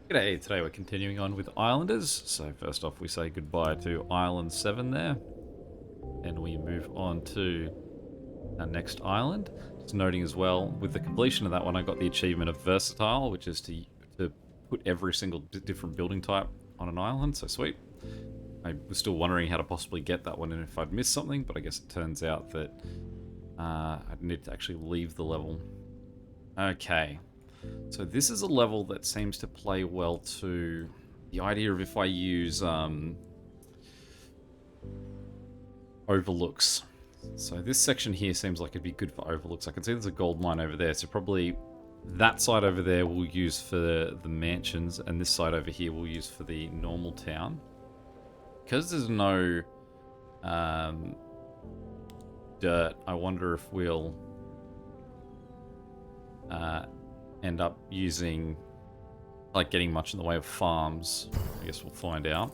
G'day, today we're continuing on with Islanders. So first off we say goodbye to Island 7 there. And we move on to our next island. Just noting as well, with the completion of that one I got the achievement of Versatile, which is to put every single different building type on an island, so sweet. I was still wondering how to possibly get that one and if I'd missed something, but I guess it turns out that I'd need to actually leave the level. Okay, so this is a level that seems to play well to the idea of if I use overlooks. So this section here seems like it'd be good for overlooks. I can see there's a gold mine over there, so probably that side over there we'll use for the mansions, and this side over here we'll use for the normal town. Because there's no dirt, I wonder if we'll end up using, like, getting much in the way of farms. I guess we'll find out.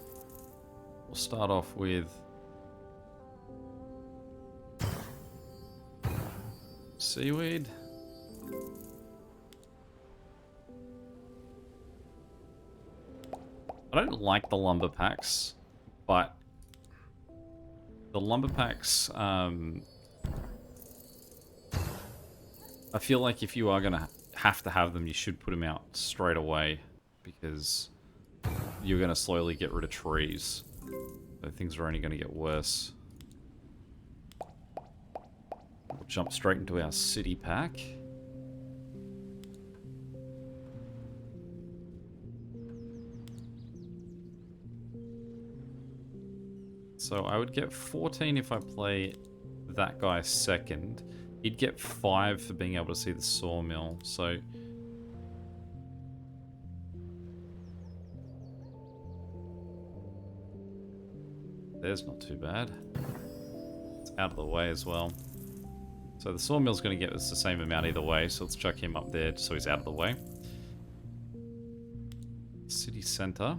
We'll start off with seaweed. I don't like the lumber packs, but the lumber packs, I feel like if you are going to have them, you should put them out straight away, because you're going to slowly get rid of trees. So things are only going to get worse. We'll jump straight into our city pack. So I would get 14 if I play that guy second. He'd get 5 for being able to see the sawmill, so... There's not too bad. It's out of the way as well. So the sawmill's going to get us the same amount either way, so let's chuck him up there so he's out of the way. City centre.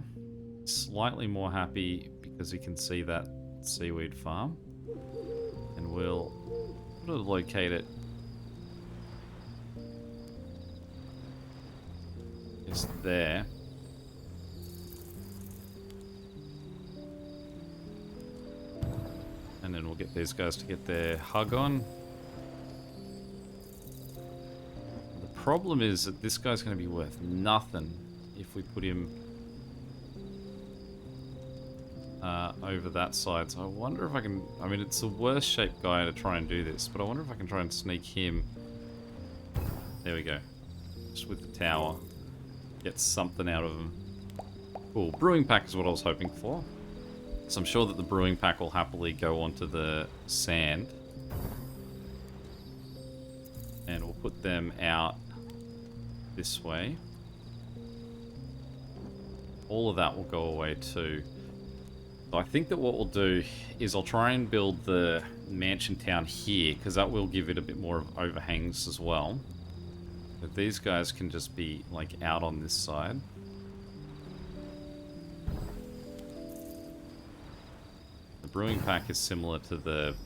Slightly more happy because he can see that seaweed farm. And we'll locate it just there. And then we'll get these guys to get their hug on. The problem is that this guy's going to be worth nothing if we put him over that side. So I wonder if I can... I mean, it's the worst shaped guy to try and do this, but I wonder if I can try and sneak him... There we go. Just with the tower. Get something out of him. Cool. Brewing pack is what I was hoping for. So I'm sure that the brewing pack will happily go onto the sand. And we'll put them out this way. All of that will go away too. So I think that what we'll do is I'll try and build the mansion town here, because that will give it a bit more of overhangs as well. But these guys can just be, like, out on this side. The brewing pack is similar to the...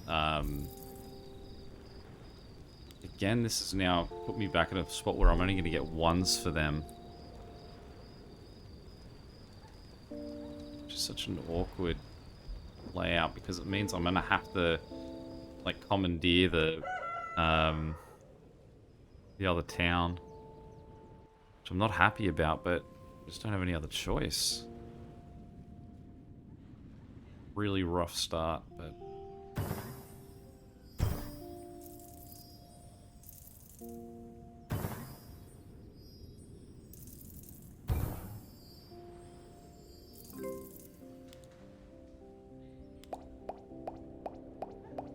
Again, this has now put me back in a spot where I'm only going to get 1s for them. Which is such an awkward layout, because it means I'm going to have to, like, commandeer the other town. Which I'm not happy about, but I just don't have any other choice. Really rough start, but...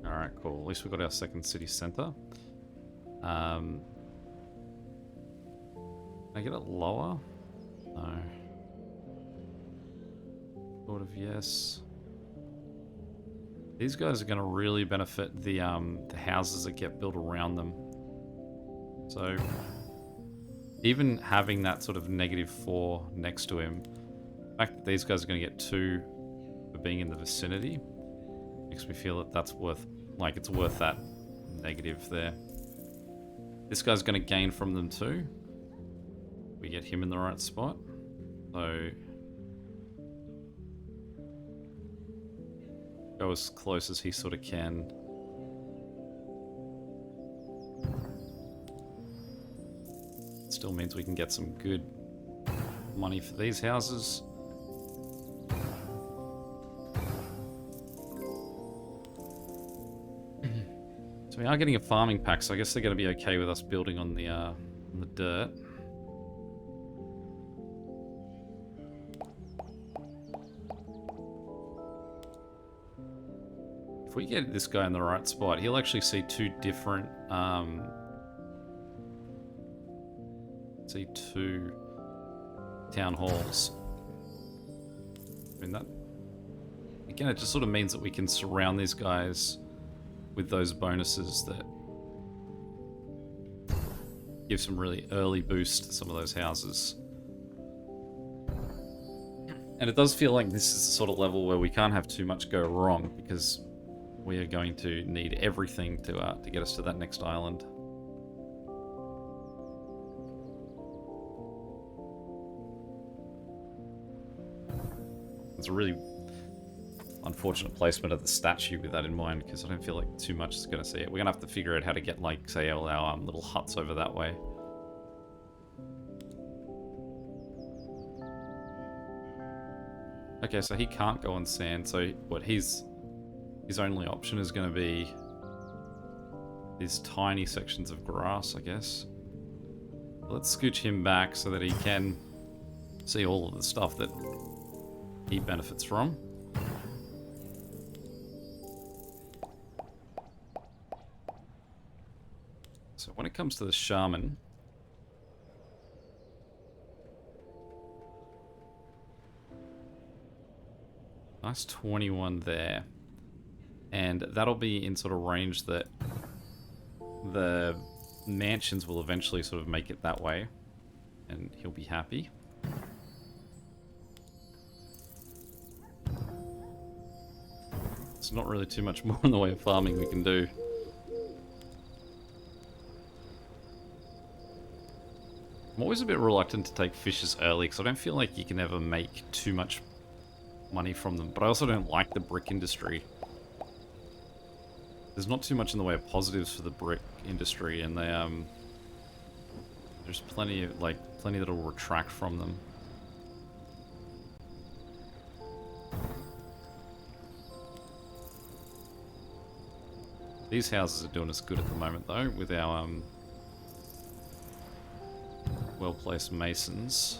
Alright, cool. At least we got our second city centre. Can I get it lower? No. Sort of yes. These guys are going to really benefit the houses that get built around them. So, even having that sort of -4 next to him, the fact that these guys are going to get 2 for being in the vicinity makes me feel that that's worth, like, it's worth that negative there. This guy's going to gain from them too. We get him in the right spot. So go as close as he sort of can. Still means we can get some good money for these houses. So we are getting a farming pack, so I guess they're going to be okay with us building on the dirt. If we get this guy in the right spot, he'll actually see two different, two town halls. I mean, that, again, it just sort of means that we can surround these guys with those bonuses that give some really early boost to some of those houses. And it does feel like this is the sort of level where we can't have too much go wrong, because we are going to need everything to get us to that next island. It's a really unfortunate placement of the statue with that in mind, because I don't feel like too much is going to see it. We're going to have to figure out how to get, like, say, all our little huts over that way. Okay, so he can't go on sand, so what his only option is going to be these tiny sections of grass, I guess. Let's scooch him back so that he can see all of the stuff that he benefits from. So when it comes to the shaman, nice 21 there. And that'll be in sort of range that the mansions will eventually sort of make it that way. And he'll be happy. There's not really too much more in the way of farming we can do. I'm always a bit reluctant to take fishes early, because I don't feel like you can ever make too much money from them. But I also don't like the brick industry. There's not too much in the way of positives for the brick industry, and they there's plenty that'll retract from them. These houses are doing us good at the moment, though, with our well-placed masons.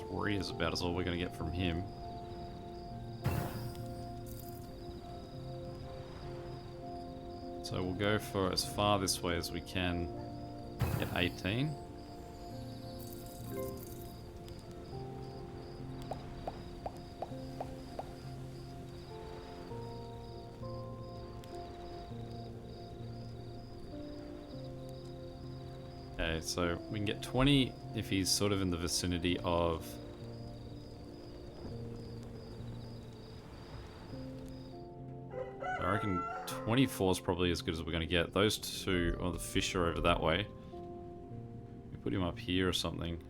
Three is about as all we're going to get from him. So we'll go for as far this way as we can, get 18. Okay, so we can get 20 if he's sort of in the vicinity of... I reckon 24 is probably as good as we're going to get. Those two, or the fish are over that way. We put him up here or something.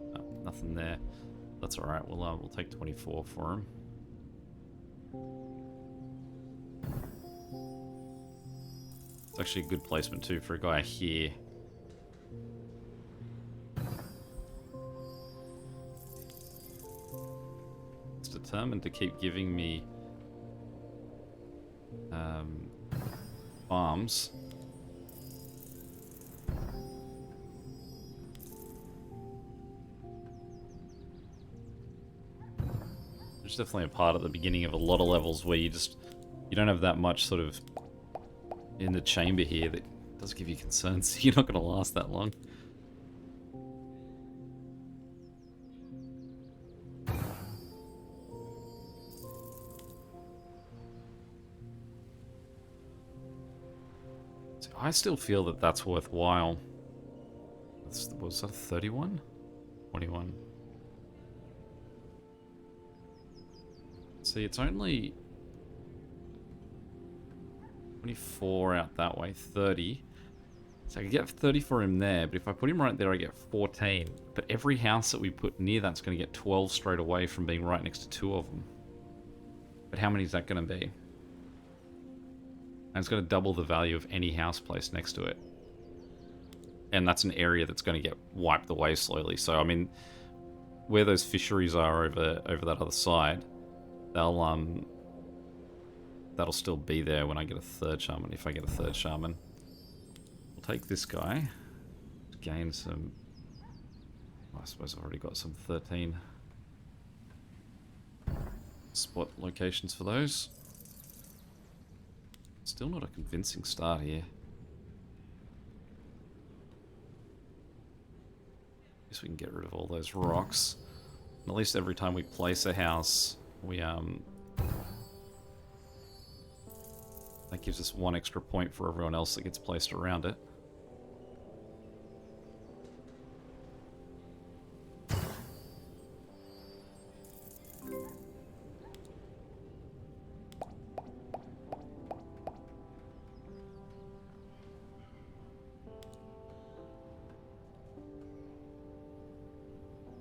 No, nothing there. That's alright, we'll take 24 for him. It's actually a good placement too for a guy here. Determined to keep giving me farms. There's definitely a part at the beginning of a lot of levels where you don't have that much sort of in the chamber here that does give you concerns. You're not going to last that long. So I still feel that that's worthwhile. Was that 31? 21. See, it's only 24 out that way, 30. So I could get 30 for him there, but if I put him right there, I get 14. But every house that we put near that's going to get 12 straight away from being right next to two of them. But how many is that going to be? And it's going to double the value of any house placed next to it. And that's an area that's going to get wiped away slowly. So, I mean, where those fisheries are over that other side, that'll still be there when I get a third shaman, if I get a third shaman. We'll take this guy to gain some... Well, I suppose I've already got some 13 spot locations for those. Still not a convincing start here. Guess we can get rid of all those rocks. And at least every time we place a house, we that gives us 1 extra point for everyone else that gets placed around it.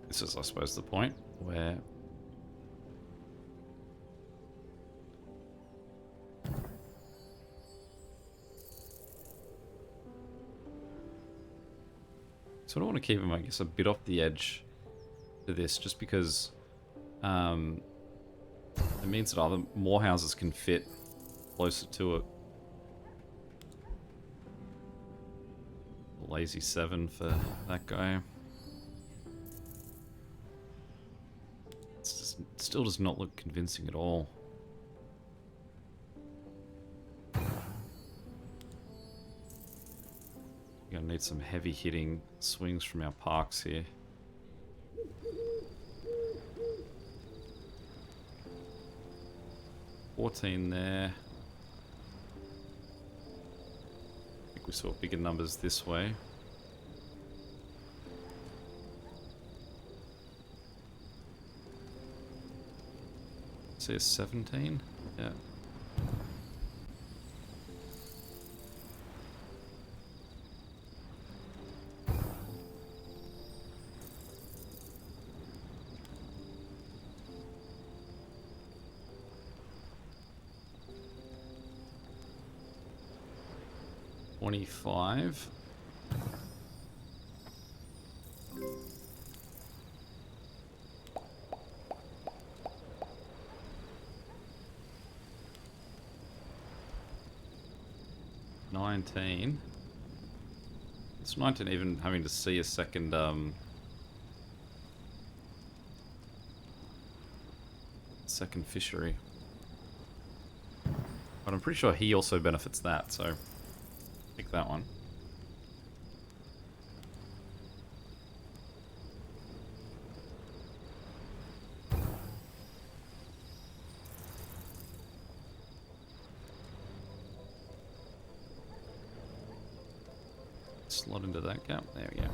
This is, I suppose, the point where sort of want to keep him, I guess, a bit off the edge to this, just because it means that more houses can fit closer to it. Lazy 7 for that guy. It still does not look convincing at all. We're gonna need some heavy hitting swings from our parks here. $14 there. I think we saw bigger numbers this way. See a 17? Yeah. $25. $19. It's 19 even having to see a second second fishery. But I'm pretty sure he also benefits that, so pick that one. Slot into that gap. There we go.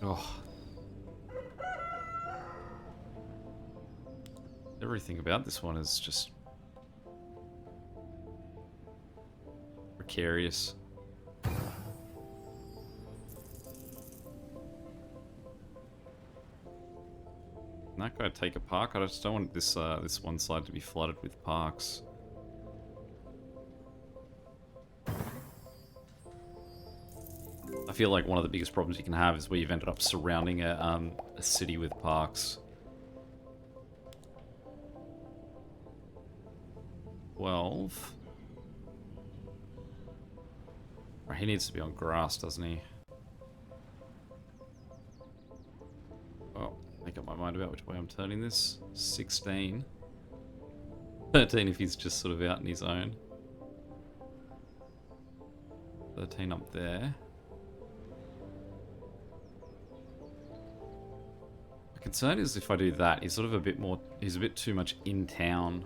Oh. Everything about this one is just precarious. Can that guy take a park? I just don't want this this one side to be flooded with parks. I feel like one of the biggest problems you can have is where you've ended up surrounding a city with parks. 12. Right, he needs to be on grass, doesn't he? Oh, make up my mind about which way I'm turning this. 16. 13 if he's just sort of out in his own. 13 up there. My concern is if I do that, he's sort of a bit more, he's a bit too much in town.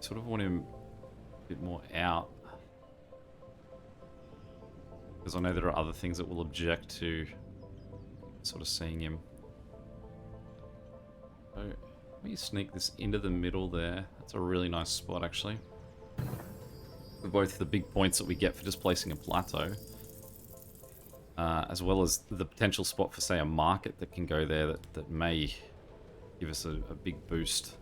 Sort of want him a bit more out. Because I know there are other things that will object to sort of seeing him. So, let me sneak this into the middle there. That's a really nice spot, actually. For both the big points that we get for just placing a plateau, as well as the potential spot for, say, a market that can go there that may give us a big boost.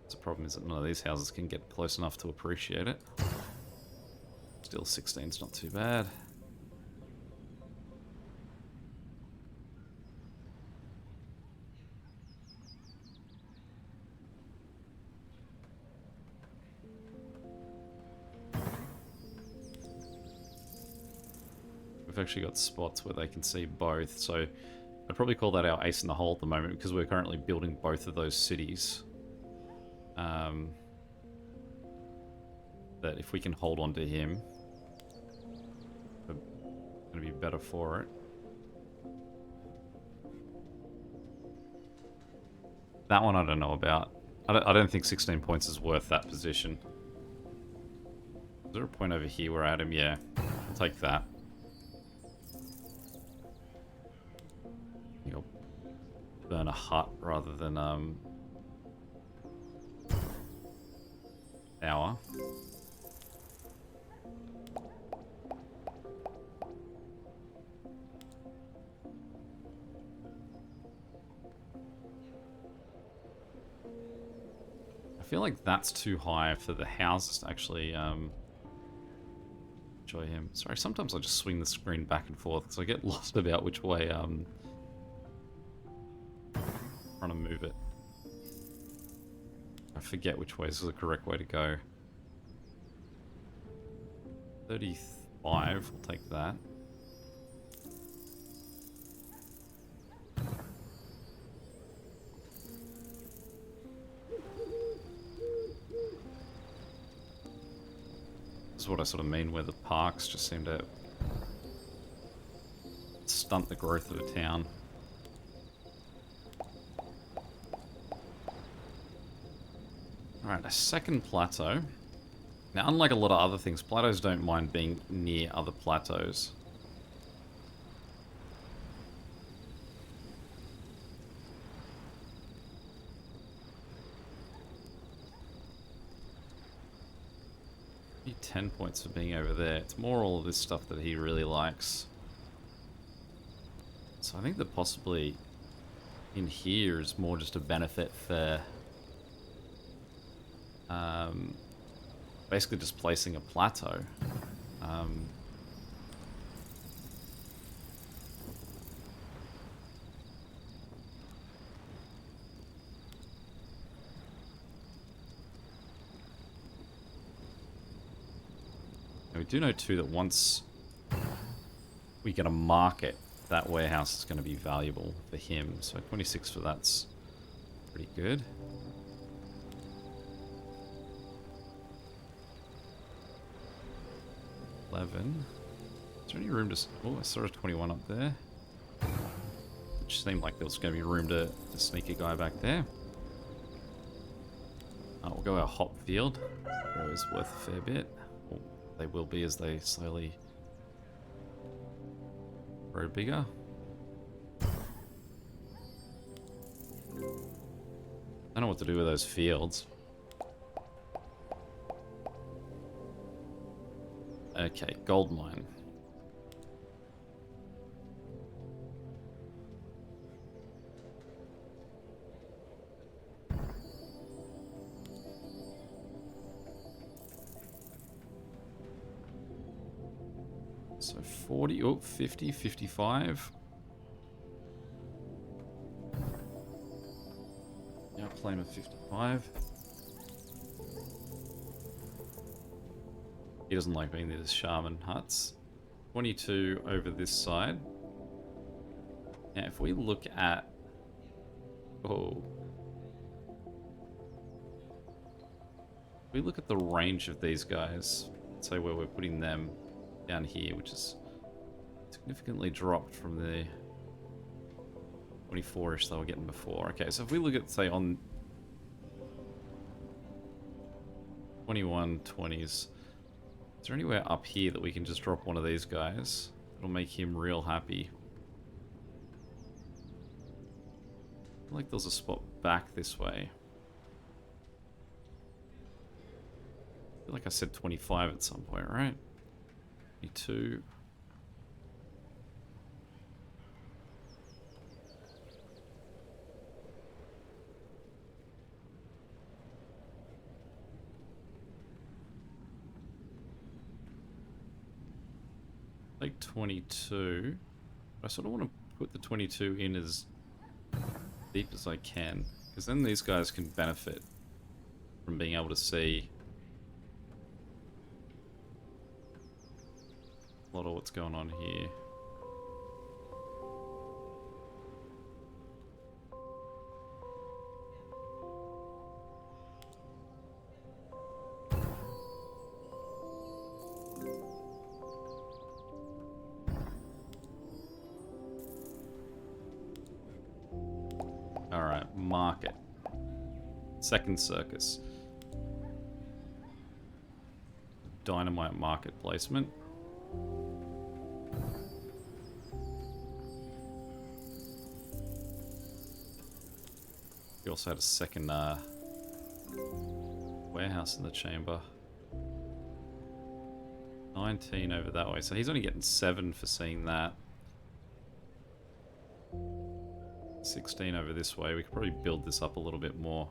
The problem is that none of these houses can get close enough to appreciate it. Still 16's not too bad. We've actually got spots where they can see both, so I'd probably call that our ace in the hole at the moment because we're currently building both of those cities. That if we can hold on to him, we're going to be better for it. That one I don't know about. I don't think 16 points is worth that position. Is there a point over here where I had him? Yeah, I'll take that. I think I'll burn a hut rather than tower. I feel like that's too high for the houses to actually enjoy him. Sorry, sometimes I just swing the screen back and forth because I get lost about which way trying to move it. I forget which way is the correct way to go. 35, we'll take that. This is what I sort of mean, where the parks just seem to stunt the growth of a town. Alright, a second plateau. Now, unlike a lot of other things, plateaus don't mind being near other plateaus. Need 10 points for being over there. It's more all of this stuff that he really likes. So I think that possibly in here is more just a benefit for basically just placing a plateau. And we do know too that once we get a market, that warehouse is going to be valuable for him. So 26 for that's pretty good. Is there any room to... Oh, I saw a 21 up there. Which seemed like there was going to be room to sneak a guy back there. We'll go our hop field. Always worth a fair bit. Well, they will be as they slowly grow bigger. I don't know what to do with those fields. Okay, gold mine. So 40, oh, 50, 55. Yeah, claim of 55. He doesn't like being these shaman huts. 22 over this side. Now, if we look at... Oh. If we look at the range of these guys, let's say where we're putting them down here, which is significantly dropped from the 24-ish they were getting before. Okay, so if we look at, say, on 21, 20s, is there anywhere up here that we can just drop one of these guys? It'll make him real happy. I feel like there's a spot back this way. I feel like I said 25 at some point, right? 22. Like 22. I sort of want to put the 22 in as deep as I can, because then these guys can benefit from being able to see a lot of what's going on here. Alright, market. Second circus. Dynamite market placement. We also had a second warehouse in the chamber. 19 over that way, so he's only getting 7 for seeing that. 16 over this way. We could probably build this up a little bit more.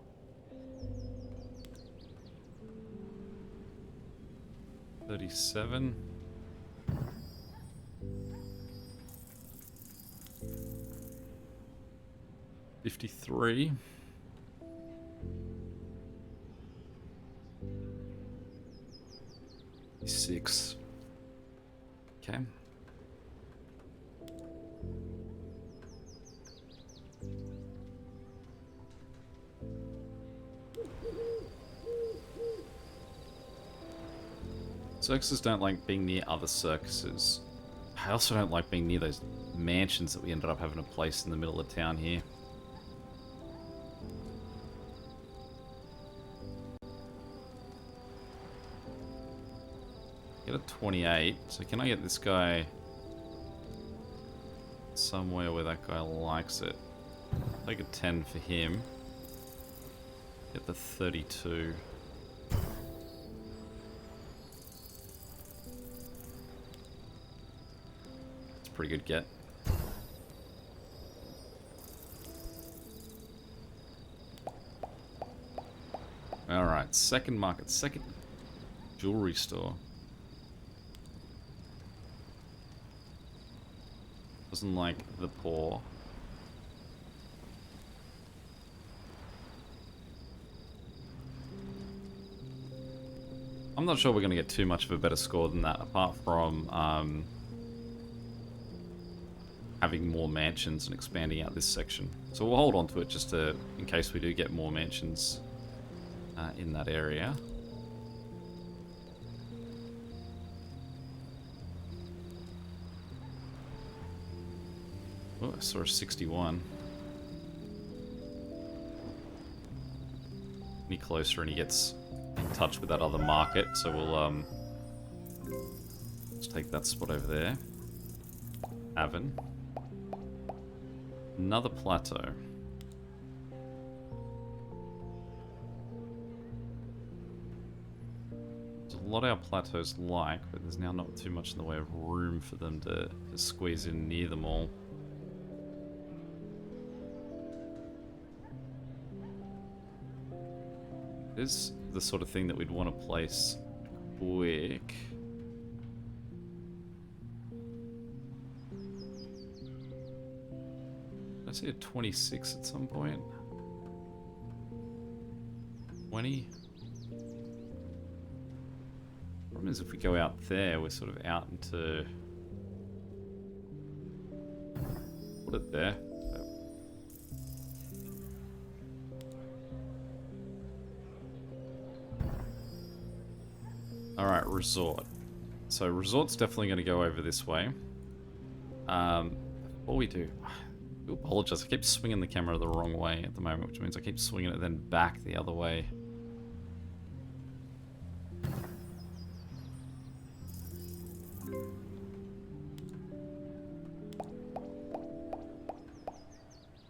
$37. $53. $6. Okay. Circuses don't like being near other circuses. I also don't like being near those mansions that we ended up having to place in the middle of town here. Get a 28. So can I get this guy somewhere where that guy likes it? Take a 10 for him. Get the 32. Pretty good get. Alright, second market, second jewelry store. Doesn't like the poor. I'm not sure we're going to get too much of a better score than that, apart from having more mansions and expanding out this section. So we'll hold on to it just to, in case we do get more mansions in that area. Oh, I saw a 61. Any closer and he gets in touch with that other market, so we'll let's take that spot over there. Avon. Another plateau. There's a lot our plateaus like, but there's now not too much in the way of room for them to squeeze in near them all. This is the sort of thing that we'd want to place quick. I see a 26 at some point. 20. Problem is, if we go out there, we're sort of out into. Put it there. Alright, resort. So, resort's definitely going to go over this way. What we do. I apologize. I keep swinging the camera the wrong way at the moment, which means I keep swinging it then back the other way.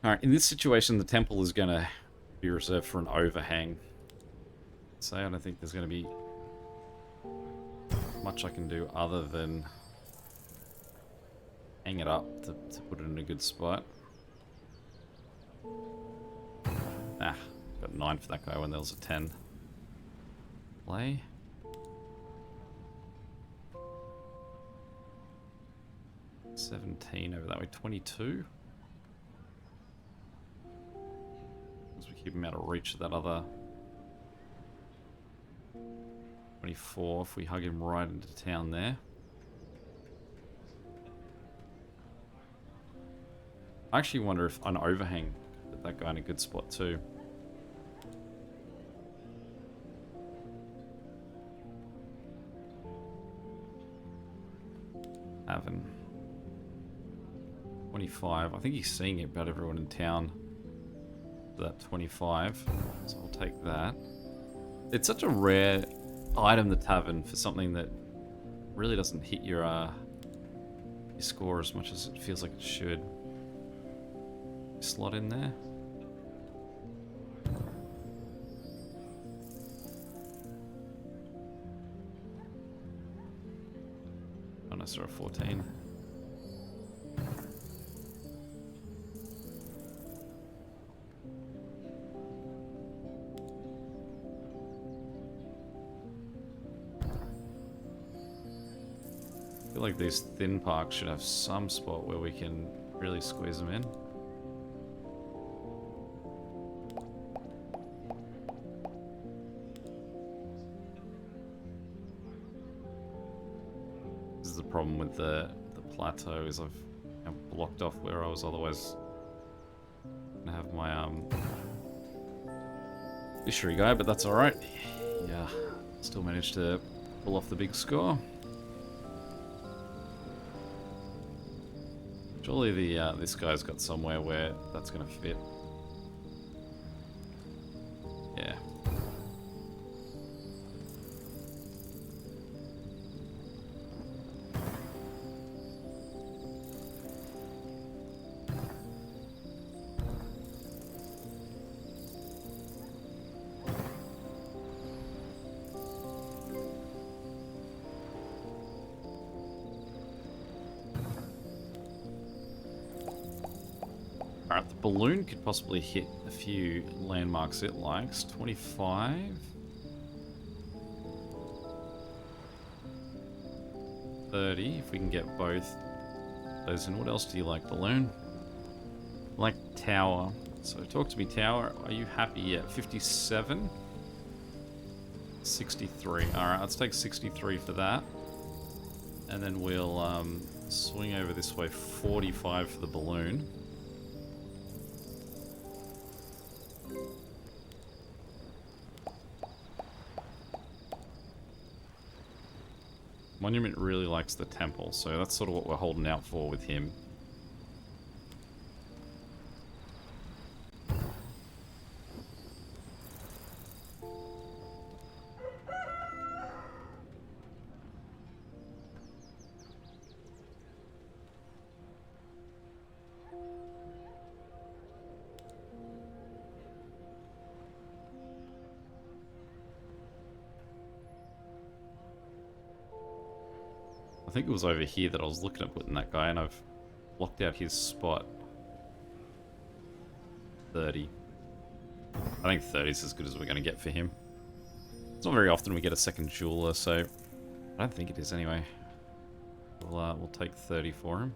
Alright, in this situation, the temple is going to be reserved for an overhang. So I don't think there's going to be much I can do other than hang it up to put it in a good spot. Ah, got 9 for that guy when there was a 10. Play. $17 over that way, 22. As we keep him out of reach of that other 24 if we hug him right into town there. I actually wonder if an overhang put that guy in a good spot too. Avon. 25. I think he's seeing it about everyone in town. That 25. So I'll take that. It's such a rare item, the tavern, for something that really doesn't hit your score as much as it feels like it should. Slot in there. Oh no, sorry, 14. I feel like these thin parks should have some spot where we can really squeeze them in. This is the problem with the plateau, is I've blocked off where I was otherwise gonna have my fishery guy, but that's alright. Yeah, still managed to pull off the big score. Surely this guy's got somewhere where that's gonna fit. Yeah. Alright, the balloon could possibly hit a few landmarks it likes. 25. 30, if we can get both those in. What else do you like, balloon? I like tower. So talk to me, tower. Are you happy yet? 57? 63. Alright, let's take 63 for that. And then we'll swing over this way, 45 for the balloon. Monument really likes the temple, so that's sort of what we're holding out for with him. I think it was over here that I was looking at putting that guy, and I've blocked out his spot. 30. I think 30 is as good as we're going to get for him. It's not very often we get a second jeweler, so I don't think it is anyway. We'll take 30 for him.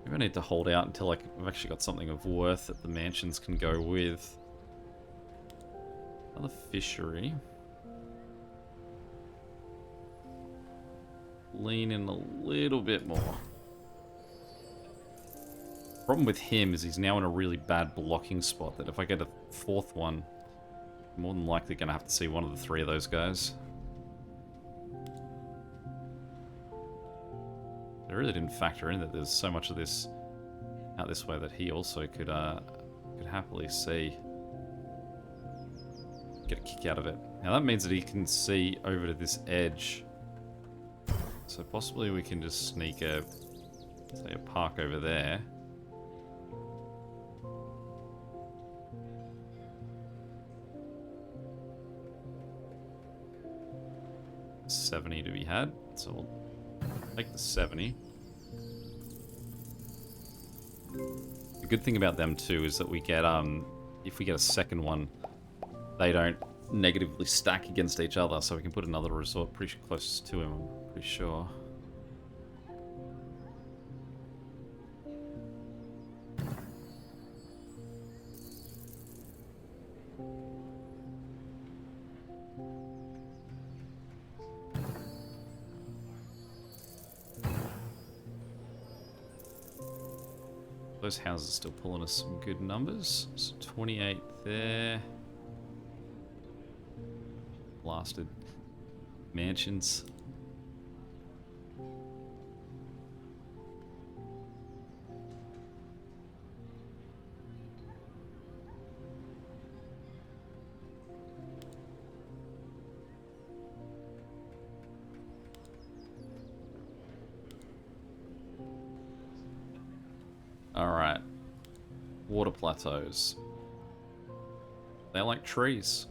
Maybe I need to hold out until I've actually got something of worth that the mansions can go with. Another fishery. Lean in a little bit more. Problem with him is he's now in a really bad blocking spot that if I get a fourth one, I'm more than likely going to have to see one of the three of those guys. really didn't factor in that there's so much of this out this way that he also could happily see. Get a kick out of it. Now that means that he can see over to this edge. So possibly we can just sneak a, say, a park over there. $70 to be had, so we'll take the 70. The good thing about them too is that we get if we get a second one, they don't negatively stack against each other, so we can put another resort pretty close to him, I'm pretty sure. Those houses are still pulling us some good numbers. So 28 there. Blasted mansions. Alright. Water plateaus. They're like trees.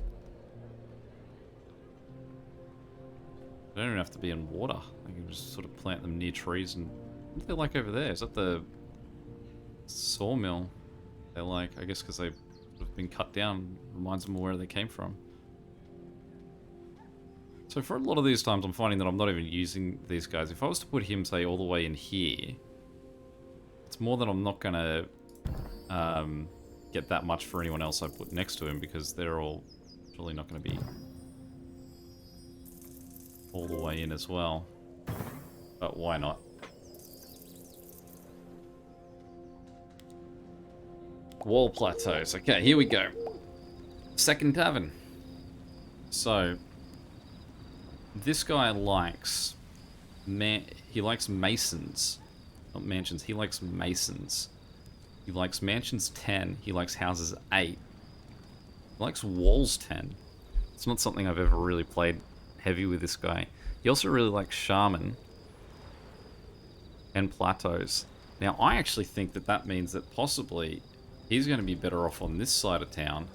They don't even have to be in water. I can just sort of plant them near trees. And what are they like over there? Is that the sawmill? They're like, I guess because they've sort of been cut down, reminds them of where they came from. So for a lot of these times, I'm finding that I'm not even using these guys. If I was to put him, say, all the way in here, it's more that I'm not going to get that much for anyone else I put next to him, because they're all really not going to be all the way in as well. But why not? Wall plateaus. Okay, here we go. Second tavern. So, this guy likes... he likes masons. Not mansions, he likes masons. He likes mansions 10, he likes houses 8. He likes walls 10. It's not something I've ever really played heavy with this guy. He also really likes shaman and plateaus. Now, I actually think that that means that possibly he's going to be better off on this side of town.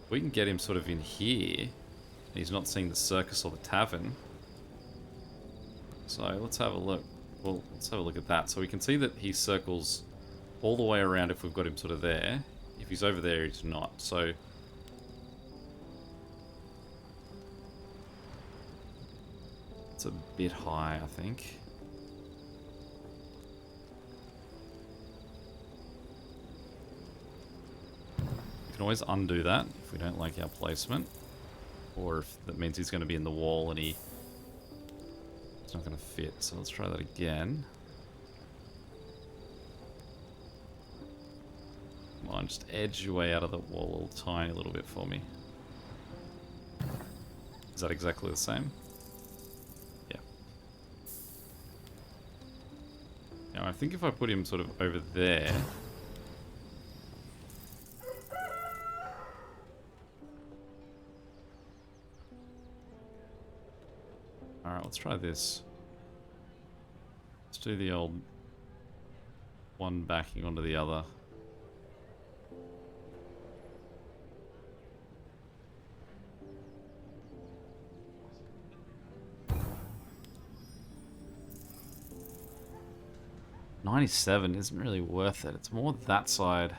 We can get him sort of in here, and he's not seeing the circus or the tavern. So let's have a look. Well, let's have a look at that. So we can see that he circles all the way around if we've got him sort of there. If he's over there, he's not. So it's a bit high, I think. We can always undo that if we don't like our placement. Or if that means he's going to be in the wall and it's not going to fit. So let's try that again. Come on, just edge your way out of the wall a little tiny little bit for me. Is that exactly the same? Yeah. Now I think if I put him sort of over there... Alright, let's try this. Let's do the old one backing onto the other. $97 isn't really worth it. It's more that side.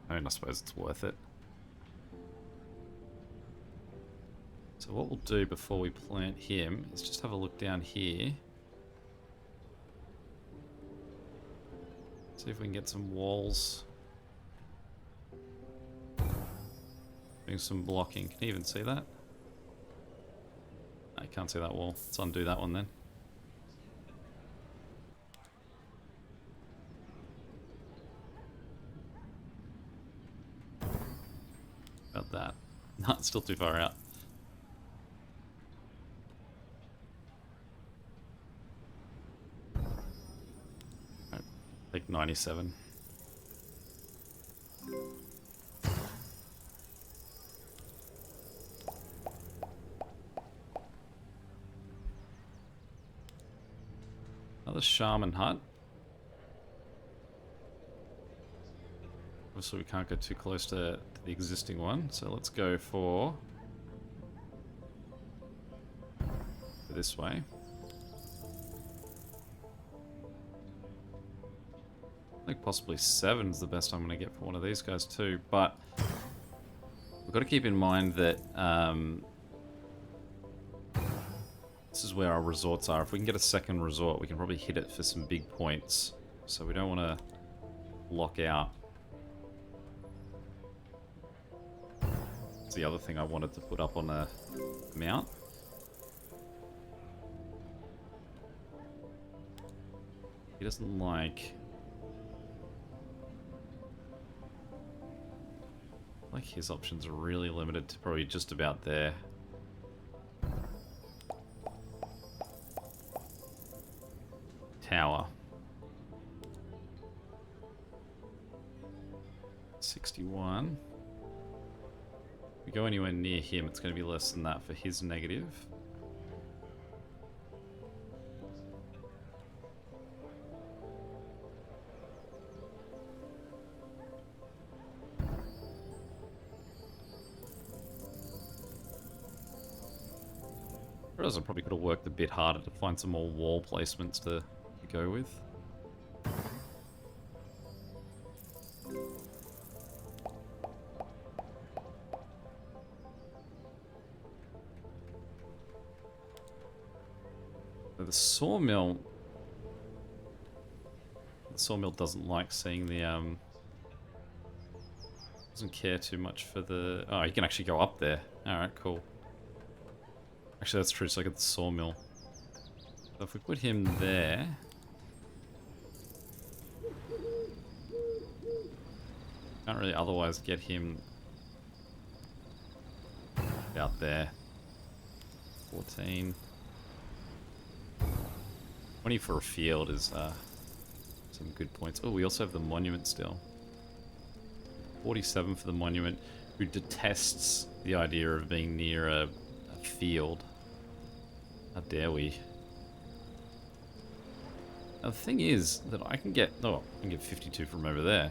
I mean, I suppose it's worth it. So what we'll do before we plant him is just have a look down here. See if we can get some walls. Doing some blocking. Can you even see that? I can't see that wall. Let's undo that one then. About that. No, it's still too far out. 97. Another shaman hut. Obviously we can't go too close to the existing one, so let's go for this way. I think possibly 7 is the best I'm going to get for one of these guys too, but we've got to keep in mind that this is where our resorts are. If we can get a second resort, we can probably hit it for some big points, so we don't want to lock out. That's the other thing I wanted to put up on a mount. He doesn't like his options are really limited to probably just about there. Tower. 61. If we go anywhere near him, it's going to be less than that for his negative. I probably could have worked a bit harder to find some more wall placements to go with. The sawmill doesn't like seeing the doesn't care too much for the... Oh, you can actually go up there. Alright, cool. Actually, that's true, so I get the sawmill. So if we put him there... Can't really otherwise get him out there. 14. 20 for a field is some good points. Oh, we also have the monument still. 47 for the monument, who detests the idea of being near a field. How dare we? Now, the thing is that I can get... Oh, I can get 52 from over there. I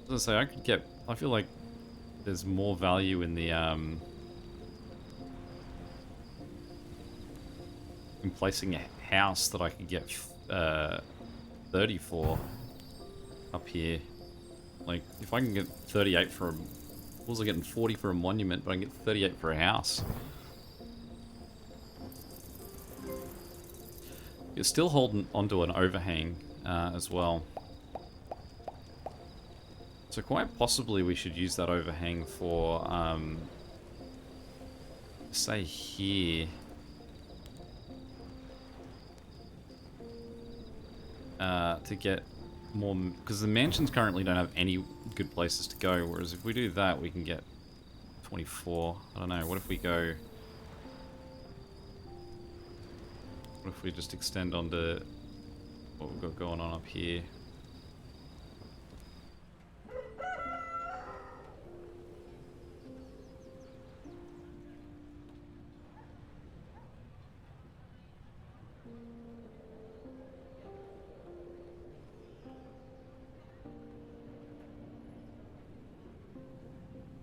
was gonna say, I could get... I feel like there's more value in the... in placing a house that I could get 30 for up here. Like, if I can get 38 for a... I was getting 40 for a monument, but I can get 38 for a house. You're still holding onto an overhang as well. So quite possibly we should use that overhang for, say here. To get more, because the mansions currently don't have any good places to go, whereas if we do that we can get 24. I don't know, what if we go... What if we just extend onto what we've got going on up here?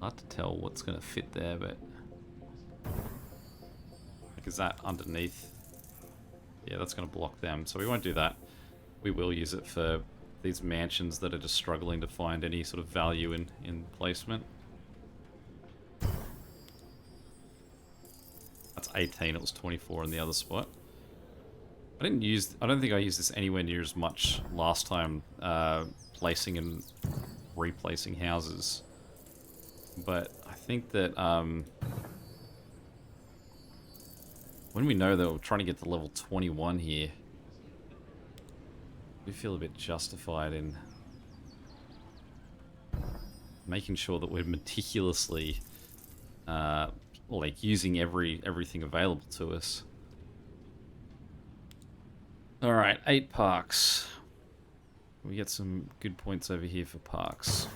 Hard to tell what's going to fit there, but... Like, is that underneath? Yeah, that's going to block them, so we won't do that. We will use it for these mansions that are just struggling to find any sort of value in placement. That's 18, it was 24 in the other spot. I don't think I used this anywhere near as much last time, placing and replacing houses. But I think that when we know that we're trying to get to level 21 here, we feel a bit justified in making sure that we're meticulously like using everything available to us. Alright, 8 parks. We get some good points over here for parks.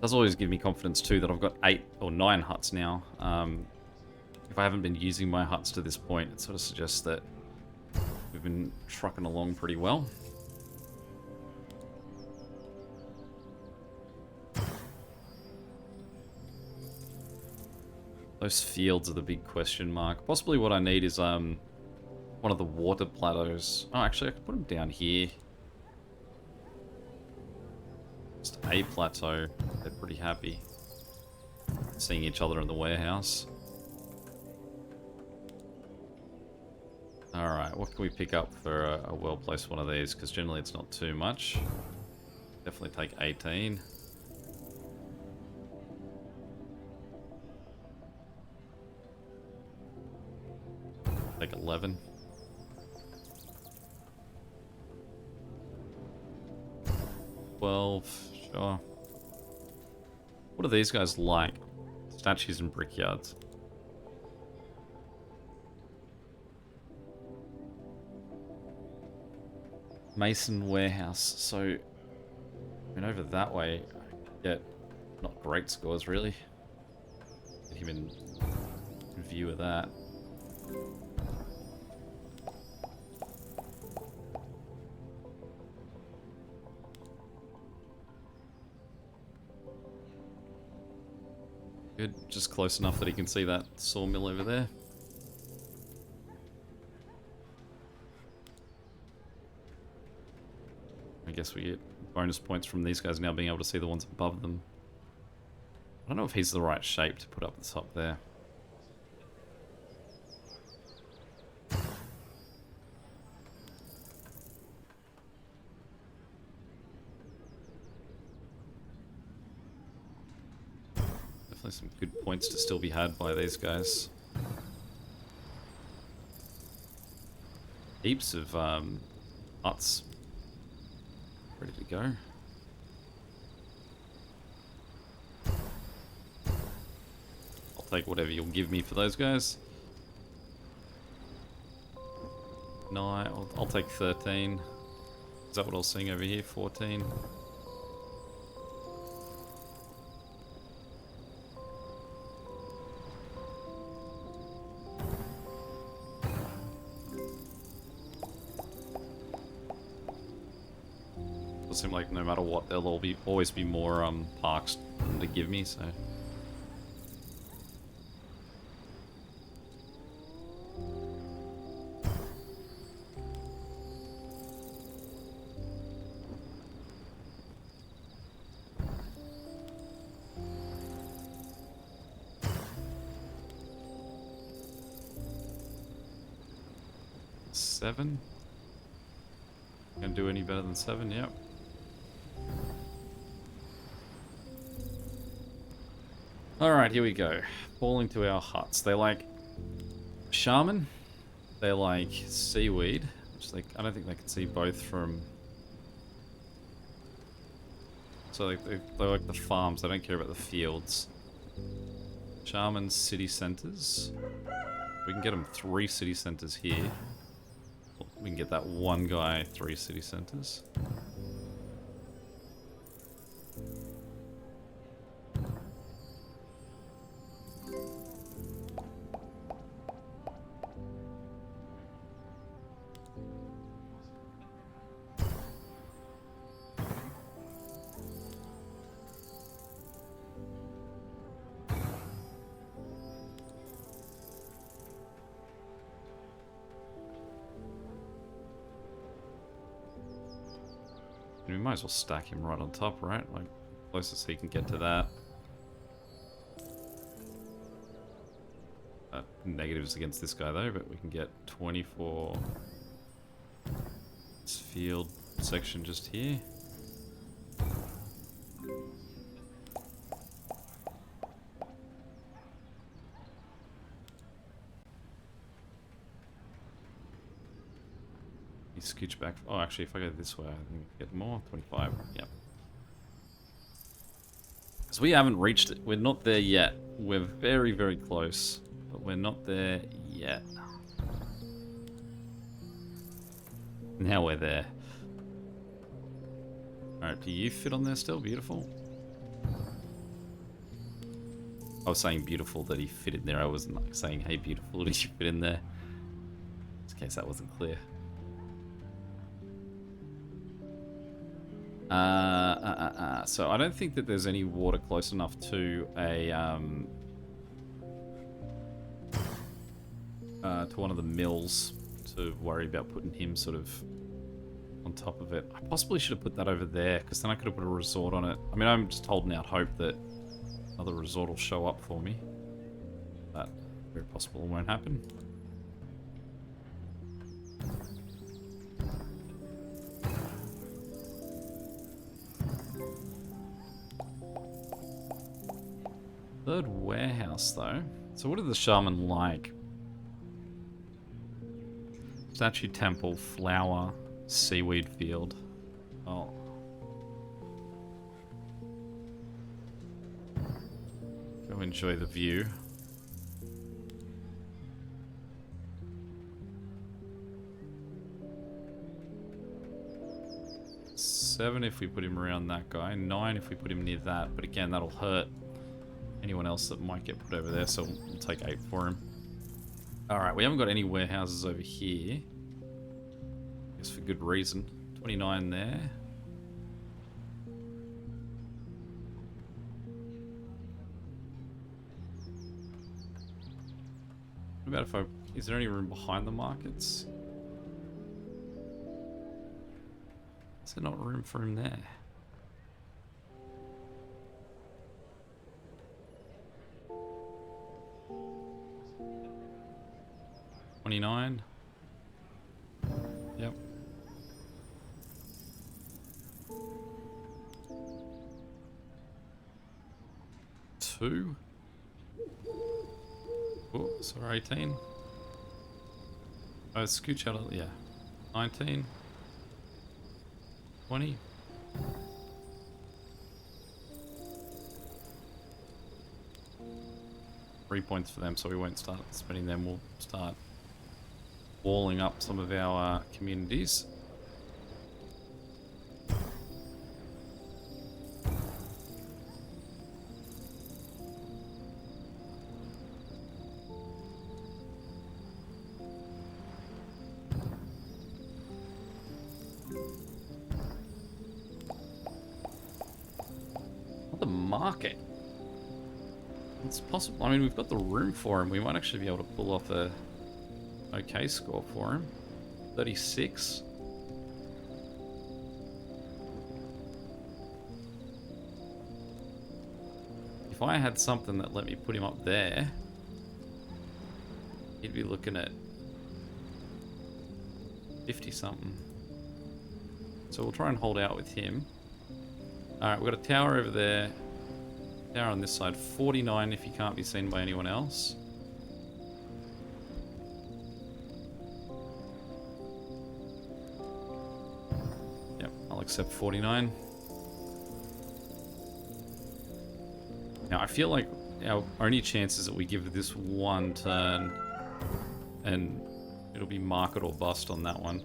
Does always give me confidence too that I've got 8 or 9 huts now. If I haven't been using my huts to this point, it sort of suggests that we've been trucking along pretty well. Those fields are the big question mark. Possibly what I need is one of the water plateaus. Oh, actually, I could put them down here. Just a plateau. They're pretty happy seeing each other in the warehouse. Alright, what can we pick up for a well-placed one of these? Because generally it's not too much. Definitely take 18. Take 11. Sure. What are these guys like? Statues and brickyards. Mason warehouse. So, I mean, over that way, I get not great scores really. Get him in view of that. Good, just close enough that he can see that sawmill over there. I guess we get bonus points from these guys now being able to see the ones above them. I don't know if he's the right shape to put up the top there. Definitely some good points to still be had by these guys. Heaps of huts ready to go. I'll take whatever you'll give me for those guys. No, I'll take 13. Is that what I was seeing over here? 14. It'll seem like no matter what, there'll always be more parks to give me, so. Seven? Gonna do any better than 7? Yep. Alright, here we go. Falling to our huts. They like shaman. They like seaweed. Which I don't think they can see both from. So they like the farms. They don't care about the fields. Shaman city centers. We can get them 3 city centers here. We can get that one guy 3 city centers. We might as well stack him right on top, right? Like, closest he can get to that. Negatives against this guy though, but we can get 24. This field section just here. Scooch back. Oh, actually, if I go this way, I think I get more. 25. Yep. Because we haven't reached it. We're not there yet. We're very, very close. But we're not there yet. Now we're there. Alright, do you fit on there still? Beautiful. I was saying beautiful that he fit in there. I wasn't like saying, hey, beautiful, did you fit in there? Just in case that wasn't clear. So I don't think that there's any water close enough to a to one of the mills to worry about putting him sort of on top of it. I possibly should have put that over there, because then I could have put a resort on it. I mean, I'm just holding out hope that another resort will show up for me. But very possible it won't happen. Third warehouse, though. So what are the shaman like? Statue, temple, flower, seaweed field. Oh. Go enjoy the view. Seven if we put him around that guy. 9 if we put him near that. But again, that'll hurt anyone else that might get put over there, so we'll take 8 for him. Alright, we haven't got any warehouses over here. I guess for good reason. 29 there. What about if I... Is there any room behind the markets? Is there not room for him there? $29. Yep. $2. Oh, sorry, 18. Oh, scooch out of, yeah. 19. 20. Three points for them, so we won't start spending them. We'll start walling up some of our communities. The market. It's possible. I mean, we've got the room for him. We might actually be able to pull off a okay score for him. 36. If I had something that let me put him up there, he'd be looking at 50 something. So we'll try and hold out with him. Alright, we've got a tower over there. Tower on this side. 49 if he can't be seen by anyone else. Yep, I'll accept 49. Now, I feel like our only chance is that we give this one turn and it'll be market or bust on that one.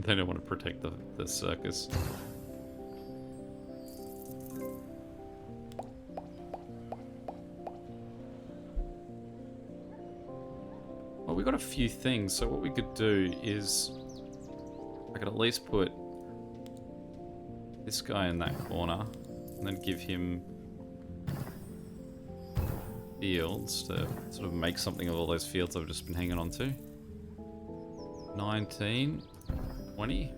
They don't want to protect the circus. Well, we got a few things, so what we could do is I could at least put this guy in that corner and then give him fields to sort of make something of all those fields I've just been hanging on to. 19. 20.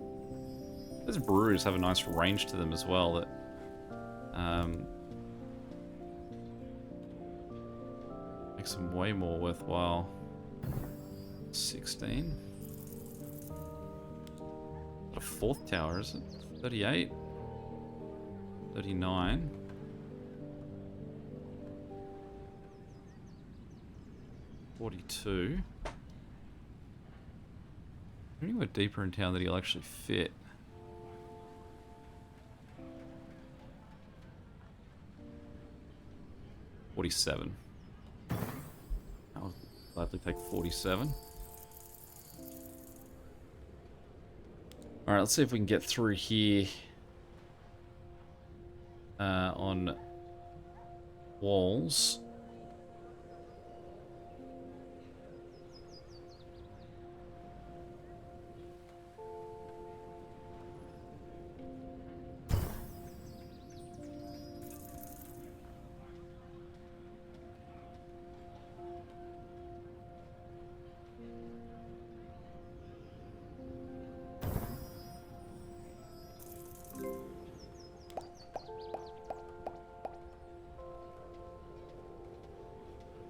Those breweries have a nice range to them as well that makes them way more worthwhile. 16. Got a fourth tower, is it? 38. 39. 42. Anywhere deeper in town that he'll actually fit. $47. I'll gladly take 47. Alright, let's see if we can get through here on walls.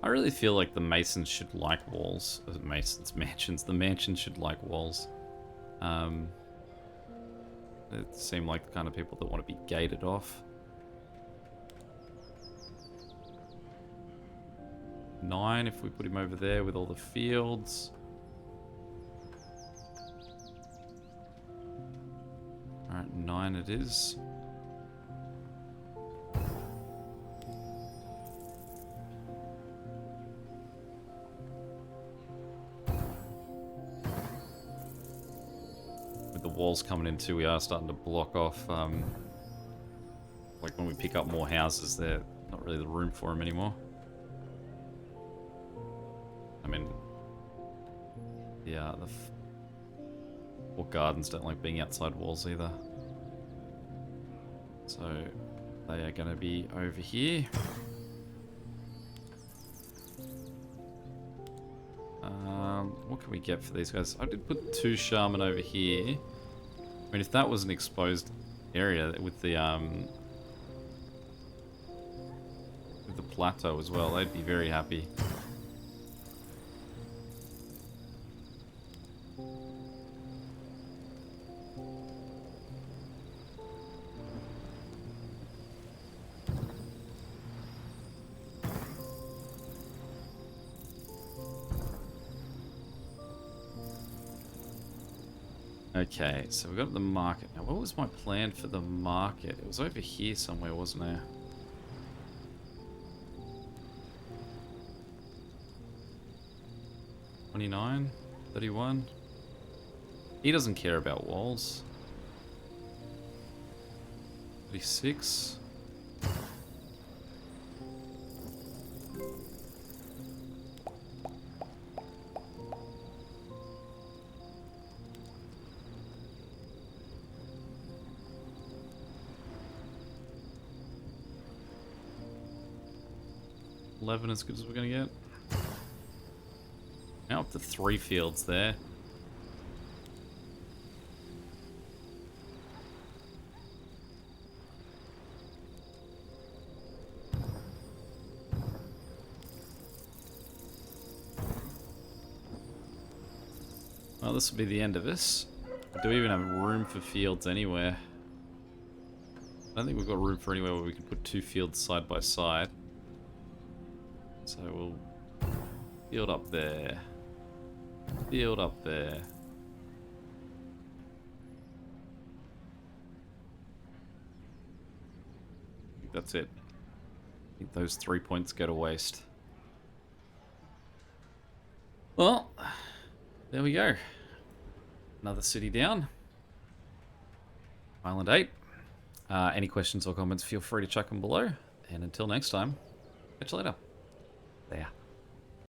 I really feel like the Masons should like walls. Mansions. The mansions should like walls. They seem like the kind of people that want to be gated off. 9 if we put him over there with all the fields. Alright, 9 it is. Walls coming in too, we are starting to block off, like when we pick up more houses, they're not really the room for them anymore. I mean, yeah, or gardens don't like being outside walls either. So they are going to be over here. What can we get for these guys? I did put 2 shaman over here. I mean, if that was an exposed area with the plateau as well, they'd be very happy. Okay, so we got the market. Now, what was my plan for the market? It was over here somewhere, wasn't it? $29, $31. He doesn't care about walls. 36. $11 as good as we're gonna get. Now up to 3 fields there. Well, this will be the end of this. Do we even have room for fields anywhere? I don't think we've got room for anywhere where we can put 2 fields side by side. So we'll field up there. Field up there. I think that's it. I think those 3 points go to waste. Well, there we go. Another city down. Island 8. Any questions or comments, feel free to chuck them below. And until next time, catch you later. There.